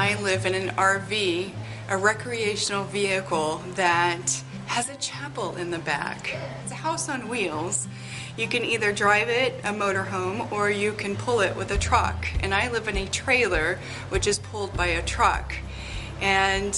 I live in an RV, a recreational vehicle that has a chapel in the back. It's a house on wheels. You can either drive it, a motorhome, or you can pull it with a truck. And I live in a trailer, which is pulled by a truck. And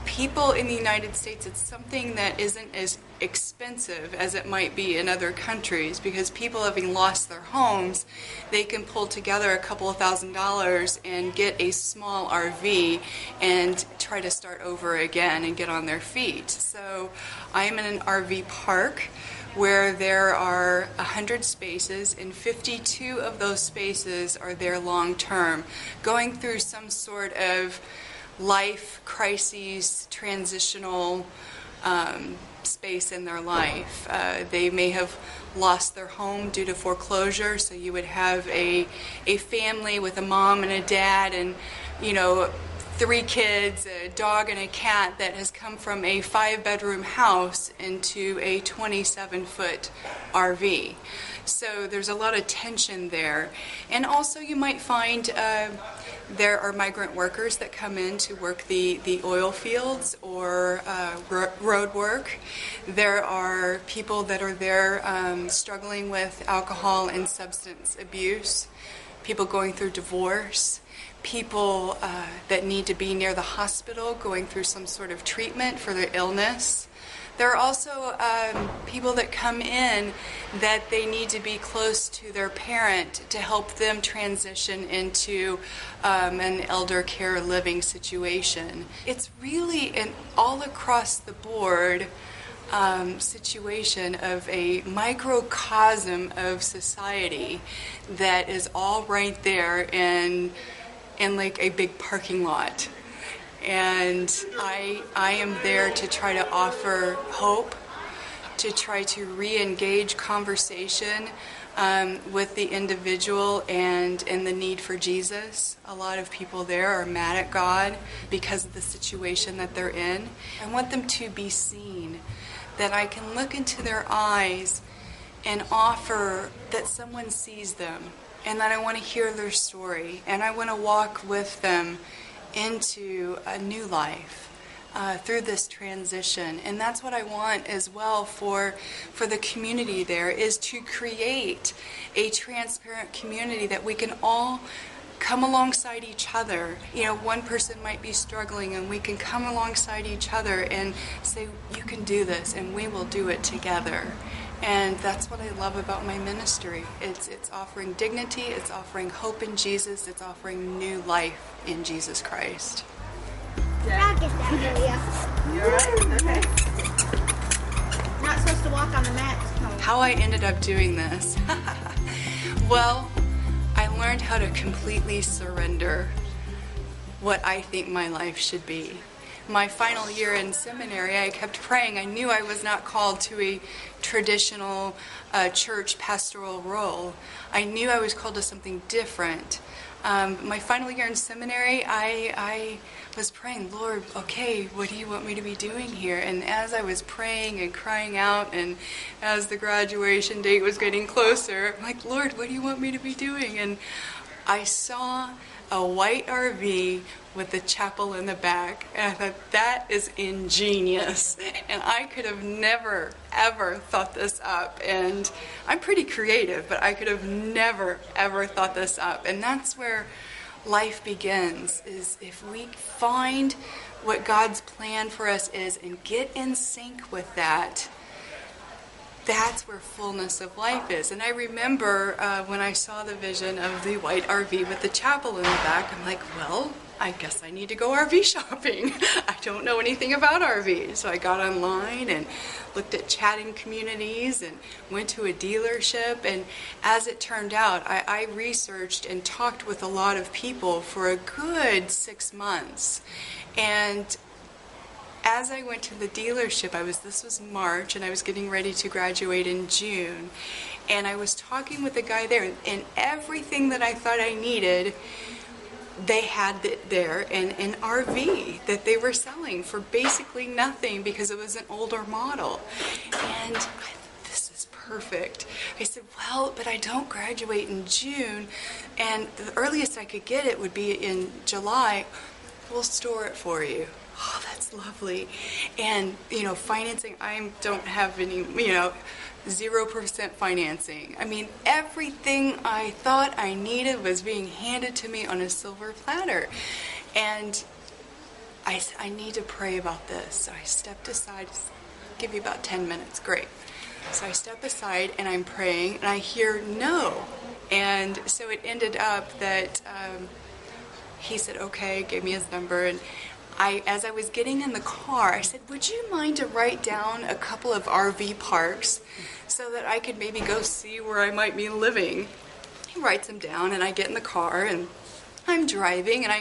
people in the United States, it's something that isn't as expensive as it might be in other countries, because people having lost their homes, they can pull together a couple of $1,000s and get a small RV and try to start over again and get on their feet. So I am in an RV park where there are 100 spaces, and 52 of those spaces are there long term, going through some sort of life crises, transitional space in their life. They may have lost their home due to foreclosure, so you would have a family with a mom and a dad and 3 kids, a dog and a cat, that has come from a 5-bedroom house into a 27-foot RV. So there's a lot of tension there. And also you might find there are migrant workers that come in to work the oil fields or road work. There are people that are there struggling with alcohol and substance abuse, people going through divorce, people that need to be near the hospital going through some sort of treatment for their illness. There are also people that come in that they need to be close to their parent to help them transition into an elder care living situation. It's really an all across the board situation of a microcosm of society that is all right there in like a big parking lot. And I am there to try to offer hope, to try to re-engage conversation with the individual and the need for Jesus. A lot of people there are mad at God because of the situation that they're in. I want them to be seen, that I can look into their eyes and offer that someone sees them, and that I want to hear their story, and I want to walk with them into a new life through this transition. And that's what I want as well for the community there, is to create a transparent community that we can all come alongside each other. One person might be struggling, and we can come alongside each other and say, you can do this, and we will do it together. And that's what I love about my ministry. It's offering dignity, it's offering hope in Jesus, it's offering new life in Jesus Christ. Yeah. I'll get that for you. You alright? Okay. You're not supposed to walk on the mat. How I ended up doing this? Well, I learned how to completely surrender what I think my life should be. My final year in seminary, I kept praying. I knew I was not called to a traditional church pastoral role. I knew I was called to something different. My final year in seminary, I was praying, Lord, okay, what do you want me to be doing here? And as I was praying and crying out, and as the graduation date was getting closer, I'm like, Lord, what do you want me to be doing? And I saw a white RV with the chapel in the back, and I thought, that is ingenious, and I could have never ever thought this up. And I'm pretty creative, but I could have never ever thought this up. And that's where life begins, is if we find what God's plan for us is and get in sync with that, that's where fullness of life is. And I remember when I saw the vision of the white RV with the chapel in the back, I'm like, well, I guess I need to go RV shopping. I don't know anything about RVs. So I got online and looked at chatting communities and went to a dealership. And as it turned out, I researched and talked with a lot of people for a good 6 months. And as I went to the dealership, this was March, and I was getting ready to graduate in June. And I was talking with the guy there, and everything that I thought I needed, they had it there in an RV that they were selling for basically nothing because it was an older model. And this is perfect. I said, well, but I don't graduate in June, and the earliest I could get it would be in July. We'll store it for you. Oh, that's lovely. And, financing, I don't have any, 0% financing. I mean, everything I thought I needed was being handed to me on a silver platter. And I said, I need to pray about this. So I stepped aside. Give you about 10 minutes. Great. So I step aside and I'm praying and I hear no. And so it ended up that he said, okay, gave me his number. And as I was getting in the car, I said, would you mind to write down a couple of RV parks so that I could maybe go see where I might be living? He writes them down and I get in the car and I'm driving and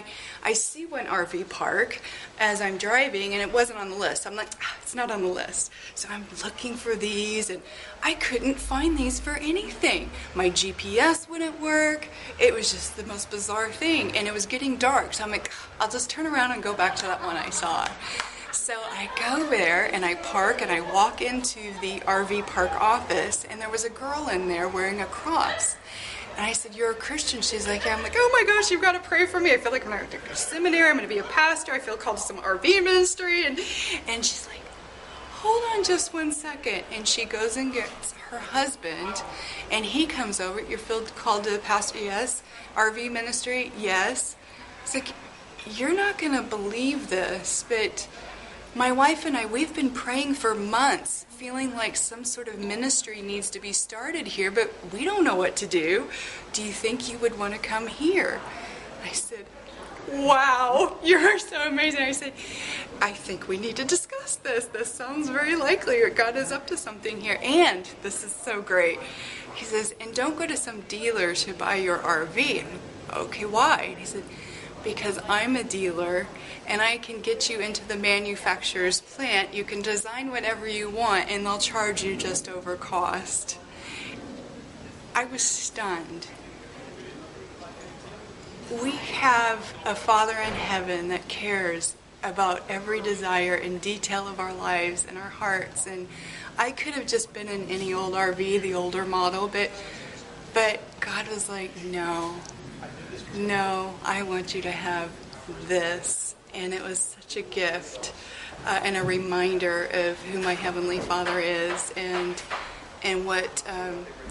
I see one RV park as I'm driving and it wasn't on the list. I'm like, it's not on the list. So I'm looking for these and I couldn't find these for anything. My GPS wouldn't work. It was just the most bizarre thing and it was getting dark. So I'm like, I'll just turn around and go back to that one I saw. So I go there and I park and I walk into the RV park office and there was a girl in there wearing a cross. And I said, you're a Christian? She's like, yeah. I'm like, oh my gosh, you've got to pray for me. I feel like I'm going to go to seminary. I'm going to be a pastor. I feel called to some RV ministry. And she's like, hold on just 1 second. And she goes and gets her husband. And he comes over. You're called to pastor? Yes. RV ministry? Yes. It's like, you're not going to believe this, but my wife and I, we've been praying for months, feeling like some sort of ministry needs to be started here, but we don't know what to do. Do you think you would want to come here? I said, wow, you're so amazing. I said, I think we need to discuss this. This sounds very likely, or God is up to something here. And this is so great. He says, and don't go to some dealer to buy your RV. Okay, why? And he said, because I'm a dealer and I can get you into the manufacturer's plant. You can design whatever you want and they'll charge you just over cost. I was stunned. We have a Father in heaven that cares about every desire and detail of our lives and our hearts. And I could have just been in any old RV, the older model, but God was like, no, I want you to have this. And it was such a gift and a reminder of who my Heavenly Father is and what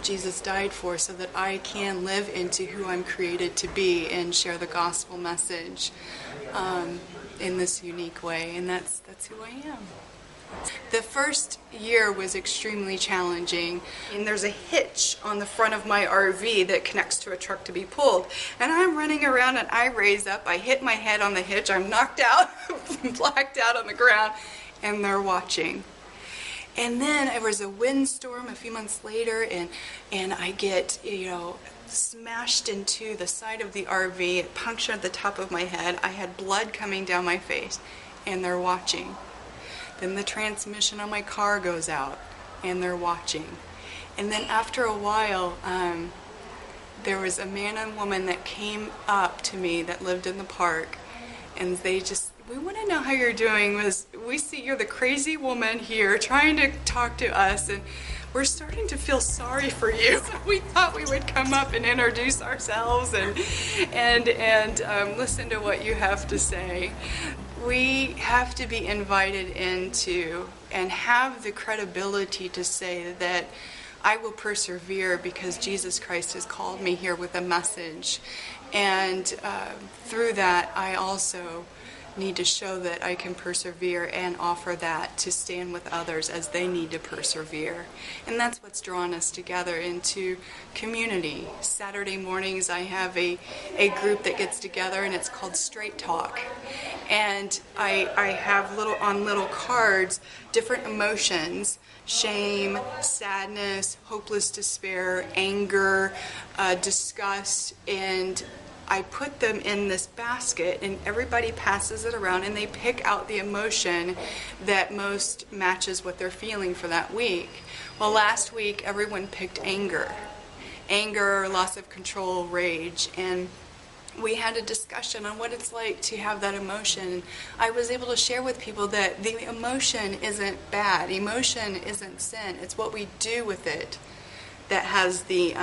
Jesus died for, so that I can live into who I'm created to be and share the gospel message in this unique way. And that's who I am. The first year was extremely challenging, and there's a hitch on the front of my RV that connects to a truck to be pulled. And I'm running around and I raise up, I hit my head on the hitch, I'm knocked out, blacked out on the ground, and they're watching. And then there was a windstorm a few months later, and I get, smashed into the side of the RV, it punctured the top of my head, I had blood coming down my face, and they're watching. Then the transmission on my car goes out, and they're watching. And then after a while, there was a man and woman that came up to me that lived in the park, and they just, we want to know how you're doing. We see you're the crazy woman here trying to talk to us, and we're starting to feel sorry for you. So we thought we would come up and introduce ourselves and listen to what you have to say. We have to be invited into and have the credibility to say that I will persevere because Jesus Christ has called me here with a message. And through that, I also need to show that I can persevere and offer that to stand with others as they need to persevere. And that's what's drawn us together into community. Saturday mornings I have a group that gets together, and it's called Straight Talk. And I have little cards different emotions: shame, sadness, hopeless despair, anger, disgust, and I put them in this basket, and everybody passes it around, and they pick out the emotion that most matches what they're feeling for that week. Well, last week everyone picked anger, loss of control, rage, and we had a discussion on what it's like to have that emotion. I was able to share with people that the emotion isn't bad. Emotion isn't sin. It's what we do with it that has the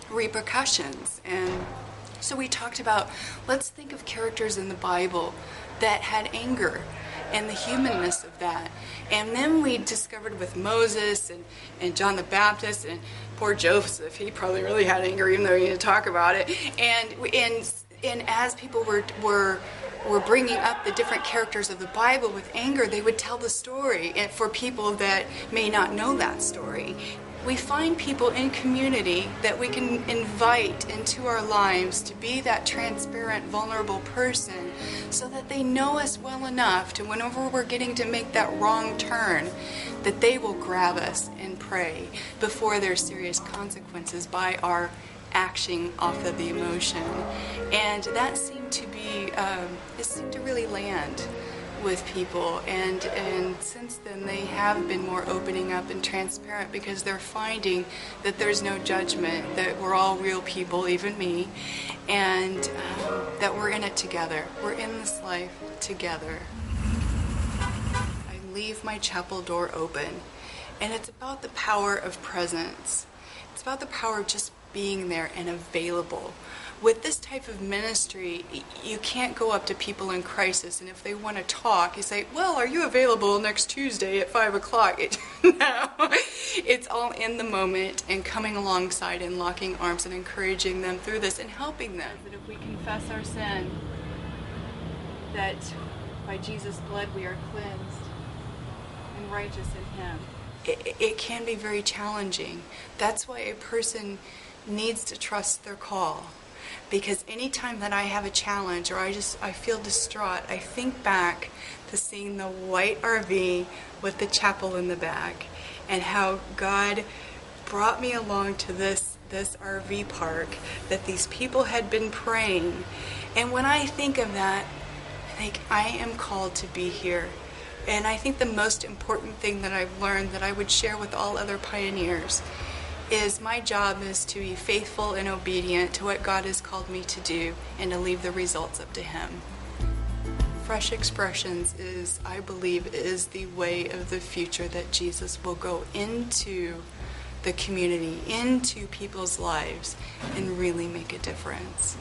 repercussions. And So we talked about, let's think of characters in the Bible that had anger and the humanness of that. And then we discovered with Moses and John the Baptist and poor Joseph, he probably really had anger even though he didn't talk about it. And as people were bringing up the different characters of the Bible with anger, they would tell the story, and for people that may not know that story. We find people in community that we can invite into our lives to be that transparent, vulnerable person so that they know us well enough to whenever we're getting to make that wrong turn, that they will grab us and pray before there's serious consequences by our action off of the emotion. And that seemed to be, it seemed to really land with people, and since then they have been more opening up and transparent because they're finding that there's no judgment, that we're all real people, even me, and that we're in it together. We're in this life together. I leave my chapel door open, and it's about the power of presence. It's about the power of just being there and available. With this type of ministry, you can't go up to people in crisis, and if they want to talk, you say, well, are you available next Tuesday at 5 o'clock? No, it's all in the moment and coming alongside and locking arms and encouraging them through this and helping them. That if we confess our sin, that by Jesus' blood we are cleansed and righteous in Him. It can be very challenging. That's why a person needs to trust their call. Because anytime that I have a challenge or I feel distraught, I think back to seeing the white RV with the chapel in the back and how God brought me along to this RV park that these people had been praying. And when I think of that, I think I am called to be here. And I think the most important thing that I've learned that I would share with all other pioneers is my job is to be faithful and obedient to what God has called me to do and to leave the results up to Him. Fresh Expressions is, I believe, is the way of the future that Jesus will go into the community, into people's lives, and really make a difference.